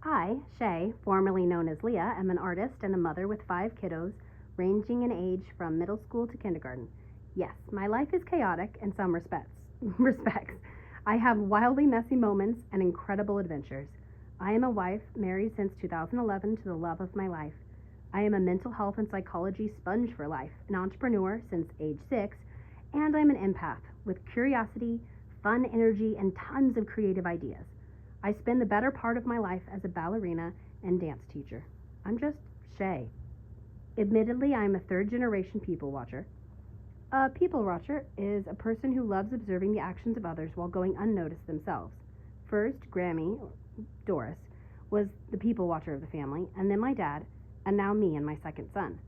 I, Shea, formerly known as Leah, am an artist and a mother with 5 kiddos, ranging in age from middle school to kindergarten. Yes, my life is chaotic in some respects. I have wildly messy moments and incredible adventures. I am a wife, married since 2011 to the love of my life. I am a mental health and psychology sponge for life, an entrepreneur since age 6, and I'm an empath with curiosity, fun energy, and tons of creative ideas. I spend the better part of my life as a ballerina and dance teacher. I'm just Shea. Admittedly, I'm a third generation people watcher. A people watcher is a person who loves observing the actions of others while going unnoticed themselves. First, Grammy, Doris, was the people watcher of the family, and then my dad, and now me and my second son.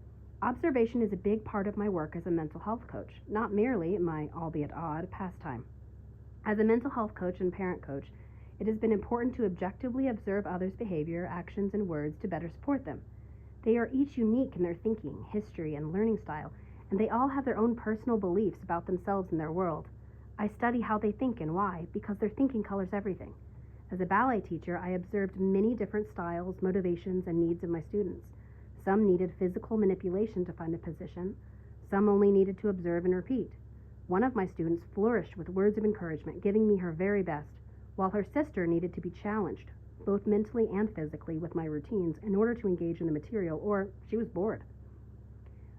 Observation is a big part of my work as a mental health coach, not merely my, albeit odd, pastime. As a mental health coach and parent coach, it has been important to objectively observe others' behavior, actions, and words to better support them. They are each unique in their thinking, history, and learning style, and they all have their own personal beliefs about themselves and their world. I study how they think and why, because their thinking colors everything. As a ballet teacher, I observed many different styles, motivations, and needs of my students. Some needed physical manipulation to find a position. Some only needed to observe and repeat. One of my students flourished with words of encouragement, giving me her very best, while her sister needed to be challenged, both mentally and physically, with my routines in order to engage in the material, or she was bored.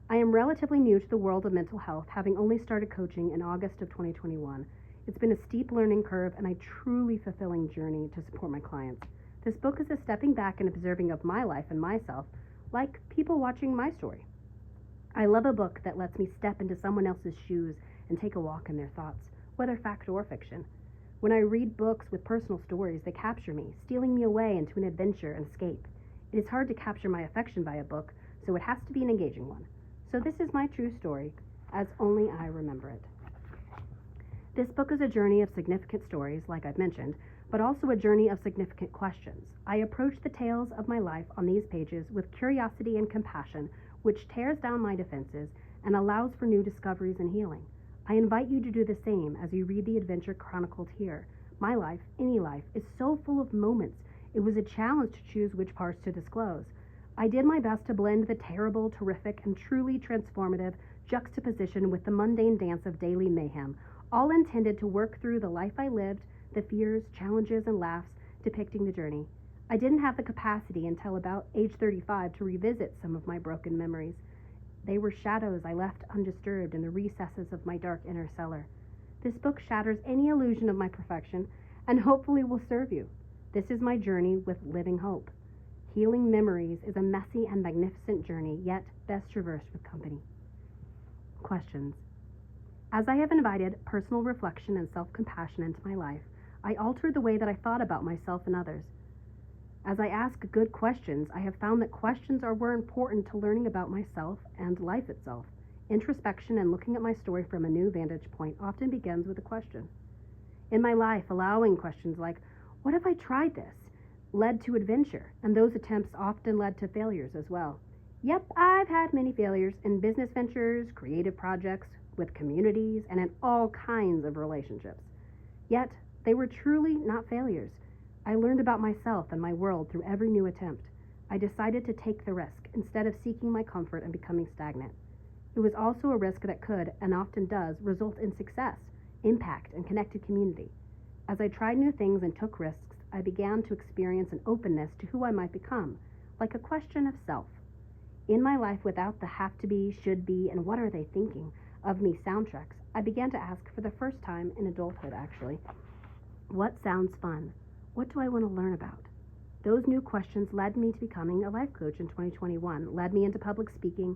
I am relatively new to the world of mental health, having only started coaching in August of 2021. It's been a steep learning curve and a truly fulfilling journey to support my clients. This book is a stepping back and observing of my life and myself, like people watching my story. I love a book that lets me step into someone else's shoes and take a walk in their thoughts, whether fact or fiction. When I read books with personal stories, they capture me, stealing me away into an adventure and escape. It is hard to capture my affection by a book, so it has to be an engaging one. So this is my true story, as only I remember it. This book is a journey of significant stories, like I've mentioned, but also a journey of significant questions. I approach the tales of my life on these pages with curiosity and compassion, which tears down my defenses and allows for new discoveries and healing. I invite you to do the same as you read the adventure chronicled here. My life, any life, is so full of moments. It was a challenge to choose which parts to disclose. I did my best to blend the terrible, terrific, and truly transformative juxtaposition with the mundane dance of daily mayhem, all intended to work through the life I lived, the fears, challenges, and laughs depicting the journey. I didn't have the capacity until about age 35 to revisit some of my broken memories. They were shadows I left undisturbed in the recesses of my dark inner cellar. This book shatters any illusion of my perfection and hopefully will serve you. This is my journey with living hope. Healing memories is a messy and magnificent journey, yet best traversed with company. Questions. As I have invited personal reflection and self-compassion into my life, I altered the way that I thought about myself and others. As I ask good questions, I have found that questions are more important to learning about myself and life itself. Introspection and looking at my story from a new vantage point often begins with a question. In my life, allowing questions like, what if I tried this, led to adventure, and those attempts often led to failures as well. Yep, I've had many failures in business ventures, creative projects, with communities, and in all kinds of relationships. Yet, they were truly not failures. I learned about myself and my world through every new attempt. I decided to take the risk instead of seeking my comfort and becoming stagnant. It was also a risk that could, and often does, result in success, impact, and connected community. As I tried new things and took risks, I began to experience an openness to who I might become, like a question of self. In my life without the have to be, should be, and what are they thinking of me soundtracks, I began to ask for the first time in adulthood, actually, what sounds fun? What do I want to learn about? Those new questions led me to becoming a life coach in 2021, led me into public speaking,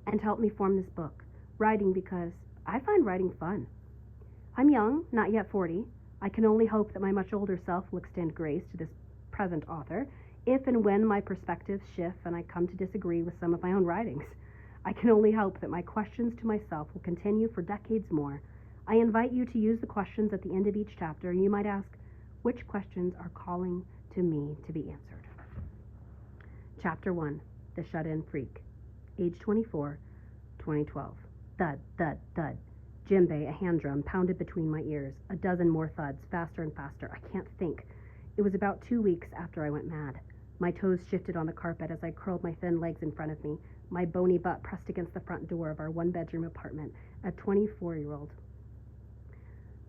and helped me form this book, writing because I find writing fun. I'm young, not yet 40. I can only hope that my much older self will extend grace to this present author, if and when my perspectives shift and I come to disagree with some of my own writings. I can only hope that my questions to myself will continue for decades more. I invite you to use the questions at the end of each chapter. You might ask, which questions are calling to me to be answered? Chapter 1, The Shut-In Freak. Age 24, 2012. Thud, thud, thud. Djembe, a hand drum, pounded between my ears. A dozen more thuds, faster and faster. I can't think. It was about 2 weeks after I went mad. My toes shifted on the carpet as I curled my thin legs in front of me, my bony butt pressed against the front door of our one-bedroom apartment, a 24-year-old.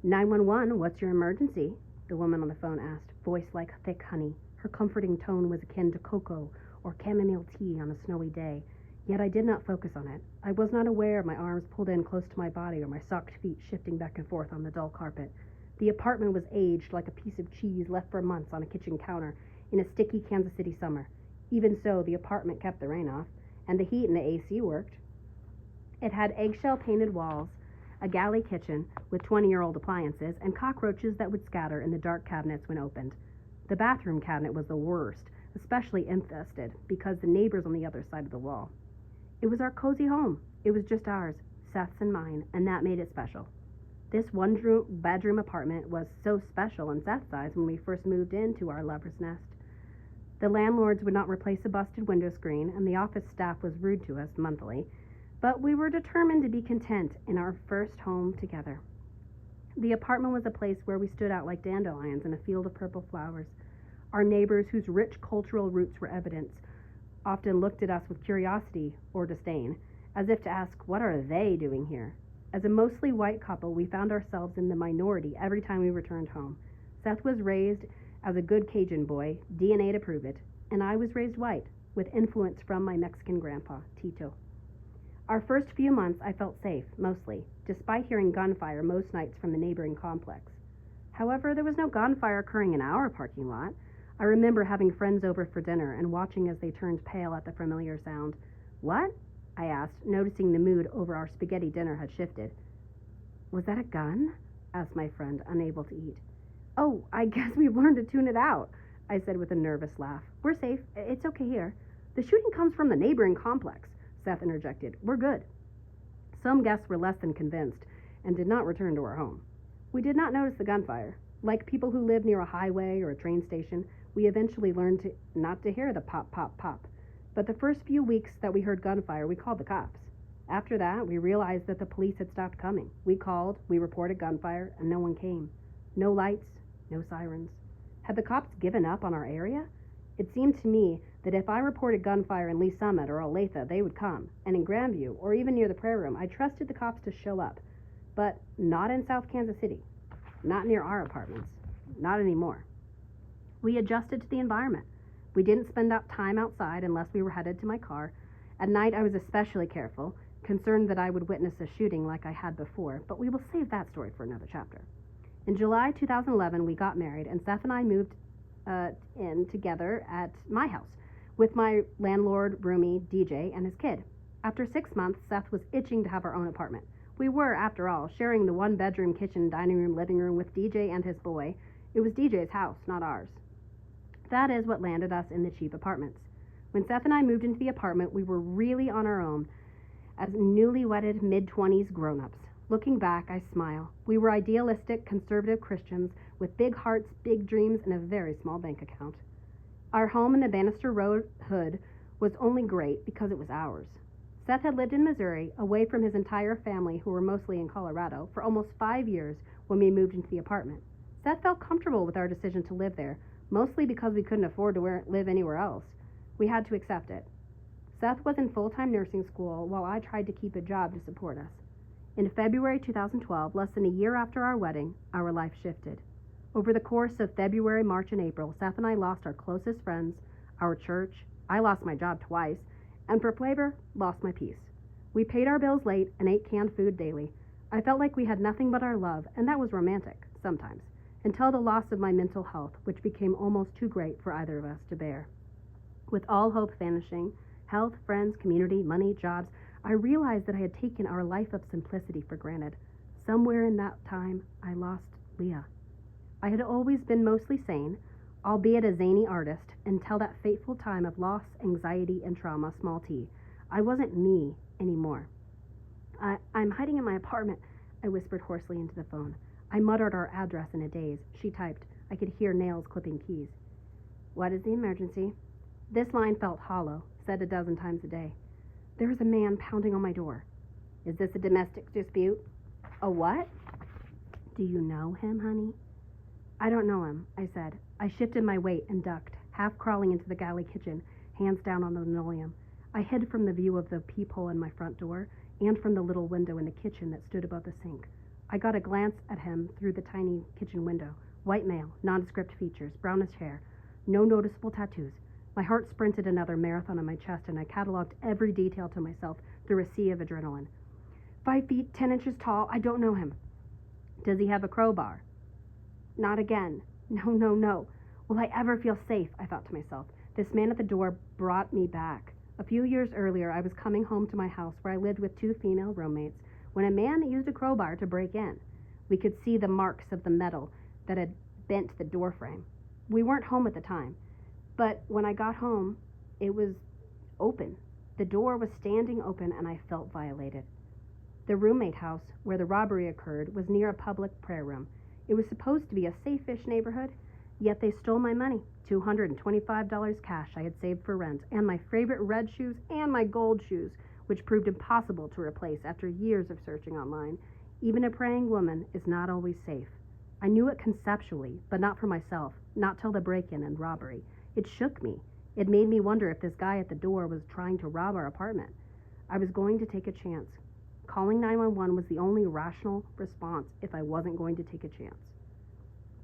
911, what's your emergency? The woman on the phone asked, voice like thick honey. Her comforting tone was akin to cocoa or chamomile tea on a snowy day, yet I did not focus on it. I was not aware of my arms pulled in close to my body or my socked feet shifting back and forth on the dull carpet. The apartment was aged like a piece of cheese left for months on a kitchen counter in a sticky Kansas City summer. Even so, the apartment kept the rain off, and the heat in the AC worked. It had eggshell-painted walls, a galley kitchen with 20-year-old appliances, and cockroaches that would scatter in the dark cabinets when opened. The bathroom cabinet was the worst, especially infested, because the neighbors on the other side of the wall. It was our cozy home. It was just ours, Seth's and mine, and that made it special. This one-bedroom apartment was so special in Seth's eyes when we first moved into our lover's nest. The landlords would not replace a busted window screen, and the office staff was rude to us monthly, but we were determined to be content in our first home together. The apartment was a place where we stood out like dandelions in a field of purple flowers. Our neighbors, whose rich cultural roots were evident, often looked at us with curiosity or disdain, as if to ask, what are they doing here? As a mostly white couple, we found ourselves in the minority every time we returned home. Seth was raised as a good Cajun boy, DNA to prove it, and I was raised white, with influence from my Mexican grandpa, Tito. Our first few months I felt safe, mostly, despite hearing gunfire most nights from the neighboring complex. However, there was no gunfire occurring in our parking lot. I remember having friends over for dinner and watching as they turned pale at the familiar sound. What? I asked, noticing the mood over our spaghetti dinner had shifted. Was that a gun? Asked my friend, unable to eat. Oh, I guess we've learned to tune it out, I said with a nervous laugh. We're safe. It's okay here. The shooting comes from the neighboring complex, Seth interjected. We're good. Some guests were less than convinced and did not return to our home. We did not notice the gunfire. Like people who live near a highway or a train station, we eventually learned not to hear the pop, pop, pop. But the first few weeks that we heard gunfire, we called the cops. After that, we realized that the police had stopped coming. We called, we reported gunfire, and no one came. No lights, no sirens. Had the cops given up on our area? It seemed to me that if I reported gunfire in Lee Summit or Olathe, they would come. And in Grandview, or even near the prayer room, I trusted the cops to show up. But not in South Kansas City. Not near our apartments. Not anymore. We adjusted to the environment. We didn't spend time outside unless we were headed to my car. At night, I was especially careful, concerned that I would witness a shooting like I had before, but we will save that story for another chapter. In July 2011, we got married, and Seth and I moved in together at my house with my landlord, roomie, DJ, and his kid. After 6 months, Seth was itching to have our own apartment. We were, after all, sharing the one-bedroom kitchen, dining room, living room with DJ and his boy. It was DJ's house, not ours. That is what landed us in the cheap apartments. When Seth and I moved into the apartment, we were really on our own as newly-wedded mid-20s grown-ups. Looking back, I smile. We were idealistic, conservative Christians with big hearts, big dreams, and a very small bank account. Our home in the Bannister Road hood was only great because it was ours. Seth had lived in Missouri, away from his entire family, who were mostly in Colorado, for almost 5 years when we moved into the apartment. Seth felt comfortable with our decision to live there, mostly because we couldn't afford to live anywhere else. We had to accept it. Seth was in full-time nursing school while I tried to keep a job to support us. In February 2012, less than a year after our wedding, our life shifted. Over the course of February, March, and April, Seth and I lost our closest friends, our church, I lost my job twice, and for flavor, lost my peace. We paid our bills late and ate canned food daily. I felt like we had nothing but our love, and that was romantic, sometimes, until the loss of my mental health, which became almost too great for either of us to bear. With all hope vanishing, health, friends, community, money, jobs, I realized that I had taken our life of simplicity for granted. Somewhere in that time, I lost Leah. I had always been mostly sane, albeit a zany artist, until that fateful time of loss, anxiety, and trauma, small t. I wasn't me anymore. I'm hiding in my apartment, I whispered hoarsely into the phone. I muttered our address in a daze. She typed. I could hear nails clipping keys. What is the emergency? This line felt hollow, said a dozen times a day. There is a man pounding on my door. Is this a domestic dispute? A what? Do you know him, honey? I don't know him, I said. I shifted my weight and ducked, half crawling into the galley kitchen, hands down on the linoleum. I hid from the view of the peephole in my front door and from the little window in the kitchen that stood above the sink. I got a glance at him through the tiny kitchen window. White male, nondescript features, brownish hair, no noticeable tattoos. My heart sprinted another marathon on my chest, and I cataloged every detail to myself through a sea of adrenaline. 5 feet, 10 inches tall. I don't know him. Does he have a crowbar? Not again. No, no, no. Will I ever feel safe? I thought to myself. This man at the door brought me back. A few years earlier, I was coming home to my house where I lived with 2 female roommates when a man used a crowbar to break in. We could see the marks of the metal that had bent the door frame. We weren't home at the time, but when I got home, it was open. The door was standing open, and I felt violated. The roommate house where the robbery occurred was near a public prayer room. It was supposed to be a safe-ish neighborhood, yet they stole my money, $225 cash I had saved for rent, and my favorite red shoes and my gold shoes, which proved impossible to replace after years of searching online. Even a praying woman is not always safe. I knew it conceptually, but not for myself, not till the break-in and robbery. It shook me. It made me wonder if this guy at the door was trying to rob our apartment. I was going to take a chance. Calling 911 was the only rational response if I wasn't going to take a chance.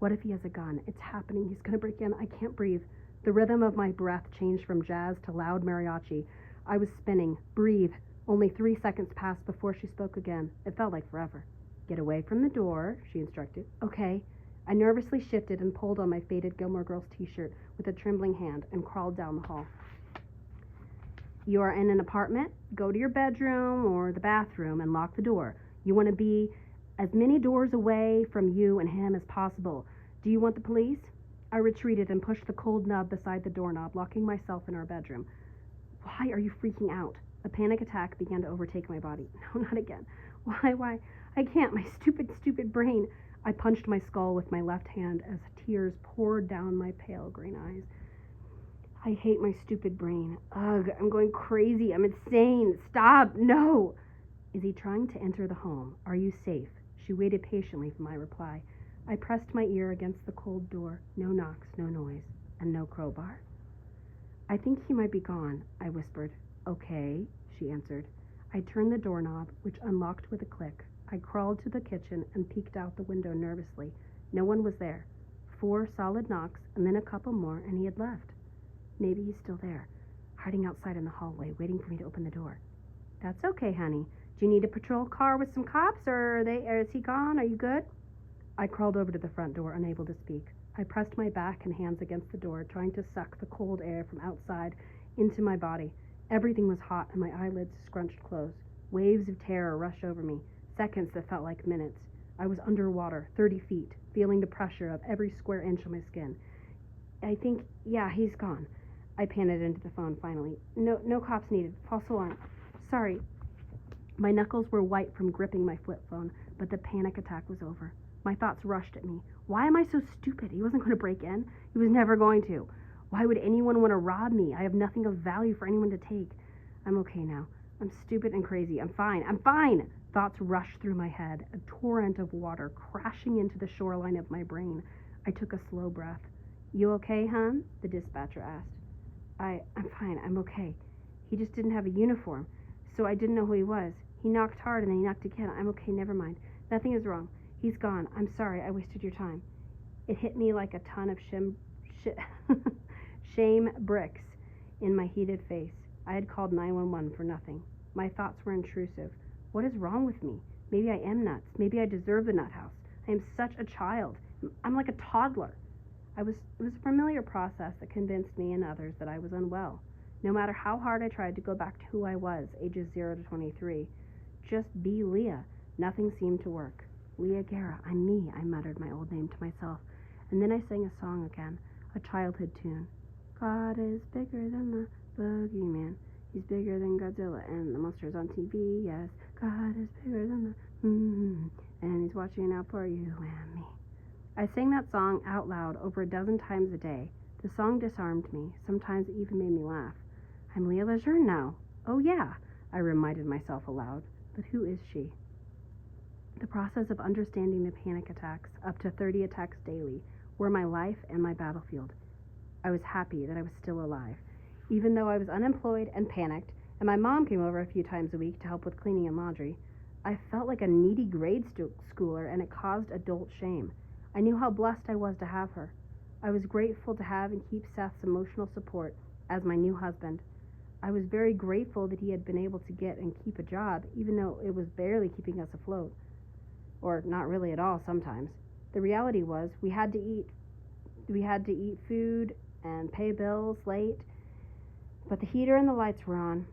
What if he has a gun? It's happening. He's going to break in. I can't breathe. The rhythm of my breath changed from jazz to loud mariachi. I was spinning. Breathe. Only 3 seconds passed before she spoke again. It felt like forever. Get away from the door, she instructed. Okay. I nervously shifted and pulled on my faded Gilmore Girls t-shirt with a trembling hand and crawled down the hall. You are in an apartment? Go to your bedroom or the bathroom and lock the door. You want to be as many doors away from you and him as possible. Do you want the police? I retreated and pushed the cold nub beside the doorknob, locking myself in our bedroom. Why are you freaking out? A panic attack began to overtake my body. No, not again. Why? I can't. My stupid brain. I punched my skull with my left hand as tears poured down my pale green eyes. I hate my stupid brain. Ugh, I'm going crazy. I'm insane. Stop. No. Is he trying to enter the home? Are you safe? She waited patiently for my reply. I pressed my ear against the cold door. No knocks, no noise, and no crowbar. I think he might be gone, I whispered. Okay, she answered. I turned the doorknob, which unlocked with a click. I crawled to the kitchen and peeked out the window nervously. No one was there. 4 solid knocks, and then a couple more, and he had left. Maybe he's still there, hiding outside in the hallway, waiting for me to open the door. That's okay, honey. Do you need a patrol car with some cops, or is he gone? Are you good? I crawled over to the front door, unable to speak. I pressed my back and hands against the door, trying to suck the cold air from outside into my body. Everything was hot, and my eyelids scrunched closed. Waves of terror rushed over me, seconds that felt like minutes. I was underwater, 30 feet, feeling the pressure of every square inch of my skin. I think, yeah, he's gone. I panted into the phone finally. No cops needed. False alarm. Sorry. My knuckles were white from gripping my flip phone, but the panic attack was over. My thoughts rushed at me. Why am I so stupid? He wasn't going to break in. He was never going to. Why would anyone want to rob me? I have nothing of value for anyone to take. I'm okay now. I'm stupid and crazy. I'm fine. Thoughts rushed through my head, a torrent of water crashing into the shoreline of my brain. I took a slow breath. You okay, hon? The dispatcher asked. I'm fine. I'm okay. He just didn't have a uniform, so I didn't know who he was. He knocked hard and then he knocked again. I'm okay. Never mind. Nothing is wrong. He's gone. I'm sorry. I wasted your time. It hit me like a ton of shame bricks in my heated face. I had called 911 for nothing. My thoughts were intrusive. What is wrong with me? Maybe I am nuts. Maybe I deserve the nut house. I am such a child. I'm like a toddler. It was a familiar process that convinced me and others that I was unwell. No matter how hard I tried to go back to who I was, ages 0 to 23, just be Leah, nothing seemed to work. Leah Guerra, I'm me, I muttered my old name to myself, and then I sang a song again, a childhood tune. God is bigger than the boogeyman. He's bigger than Godzilla and the monsters on TV, yes. God is bigger than the and he's watching out for you and me. I sang that song out loud over a dozen times a day. The song disarmed me. Sometimes it even made me laugh. I'm Leah Lejeune now. Oh yeah, I reminded myself aloud. But who is she? The process of understanding the panic attacks, up to 30 attacks daily, were my life and my battlefield. I was happy that I was still alive, even though I was unemployed and panicked, and my mom came over a few times a week to help with cleaning and laundry. I felt like a needy grade schooler, and it caused adult shame. I knew how blessed I was to have her. I was grateful to have and keep Seth's emotional support as my new husband. I was very grateful that he had been able to get and keep a job, even though it was barely keeping us afloat. Or not really at all sometimes. The reality was we had to eat. We had to eat food and pay bills late, but the heater and the lights were on.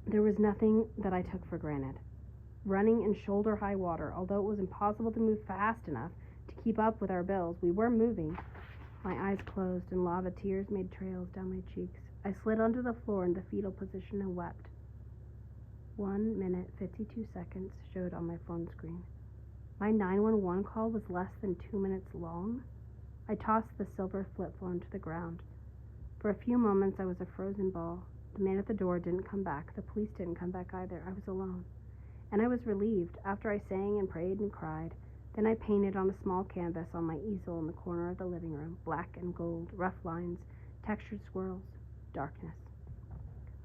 There was nothing that I took for granted. Running in shoulder-high water, although it was impossible to move fast enough to keep up with our bills, we were moving. My eyes closed and lava tears made trails down my cheeks. I slid onto the floor in the fetal position and wept. 1 minute, 52 seconds showed on my phone screen. My 911 call was less than 2 minutes long. I tossed the silver flip phone to the ground. For a few moments, I was a frozen ball. The man at the door didn't come back. The police didn't come back either. I was alone. And I was relieved after I sang and prayed and cried. Then I painted on a small canvas on my easel in the corner of the living room, black and gold, rough lines, textured swirls, darkness.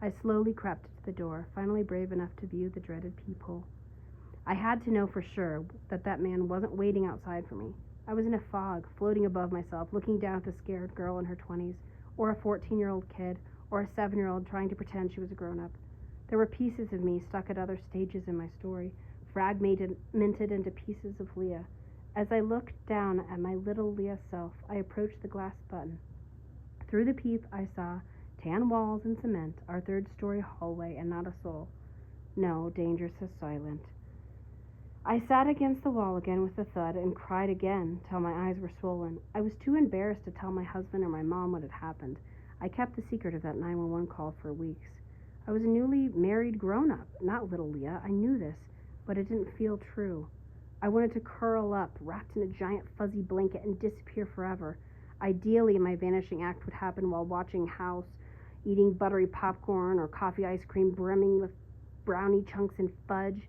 I slowly crept to the door, finally brave enough to view the dreaded peephole. I had to know for sure that man wasn't waiting outside for me. I was in a fog, floating above myself, looking down at the scared girl in her 20s, or a 14-year-old kid, or a 7-year-old trying to pretend she was a grown-up. There were pieces of me stuck at other stages in my story, fragmented into pieces of Leah. As I looked down at my little Leah self, I approached the glass button. Through the peep, I saw tan walls and cement, our third-story hallway, and not a soul. No, danger so silent. I sat against the wall again with a thud and cried again till my eyes were swollen. I was too embarrassed to tell my husband or my mom what had happened. I kept the secret of that 911 call for weeks. I was a newly married grown-up, not little Leah. I knew this, but it didn't feel true. I wanted to curl up, wrapped in a giant fuzzy blanket, and disappear forever. Ideally, my vanishing act would happen while watching House, eating buttery popcorn or coffee ice cream brimming with brownie chunks and fudge.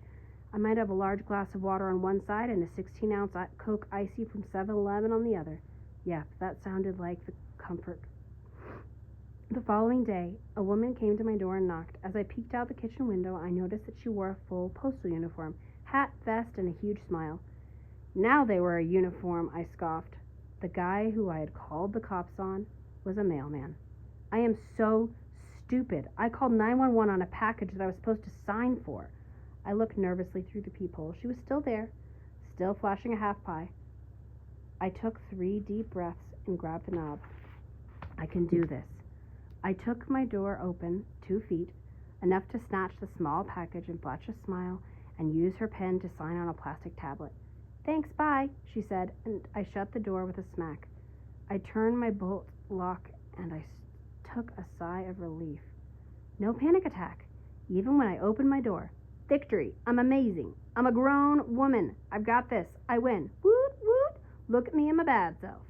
I might have a large glass of water on one side and a 16-ounce Coke Icy from 7-Eleven on the other. Yep, that sounded like the comfort. The following day, a woman came to my door and knocked. As I peeked out the kitchen window, I noticed that she wore a full postal uniform, hat, vest, and a huge smile. Now they were a uniform, I scoffed. The guy who I had called the cops on was a mailman. I am so stupid. I called 911 on a package that I was supposed to sign for. I looked nervously through the peephole. She was still there, still flashing a half pie. I took 3 deep breaths and grabbed the knob. I can do this. I took my door open 2 feet, enough to snatch the small package and flash a smile and use her pen to sign on a plastic tablet. Thanks, bye, she said, and I shut the door with a smack. I turned my bolt lock and I took a sigh of relief. No panic attack, even when I opened my door. Victory. I'm amazing. I'm a grown woman. I've got this. I win. Woot, woot. Look at me and my bad self.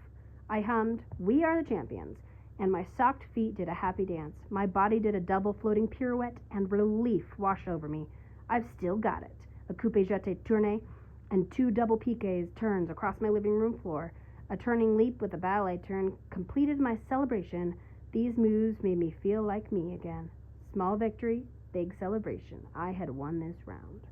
I hummed, We Are the Champions, and my socked feet did a happy dance. My body did a double floating pirouette, and relief washed over me. I've still got it. A coupe jeté tourné and 2 double piqués turns across my living room floor. A turning leap with a ballet turn completed my celebration. These moves made me feel like me again. Small victory, big celebration. I had won this round.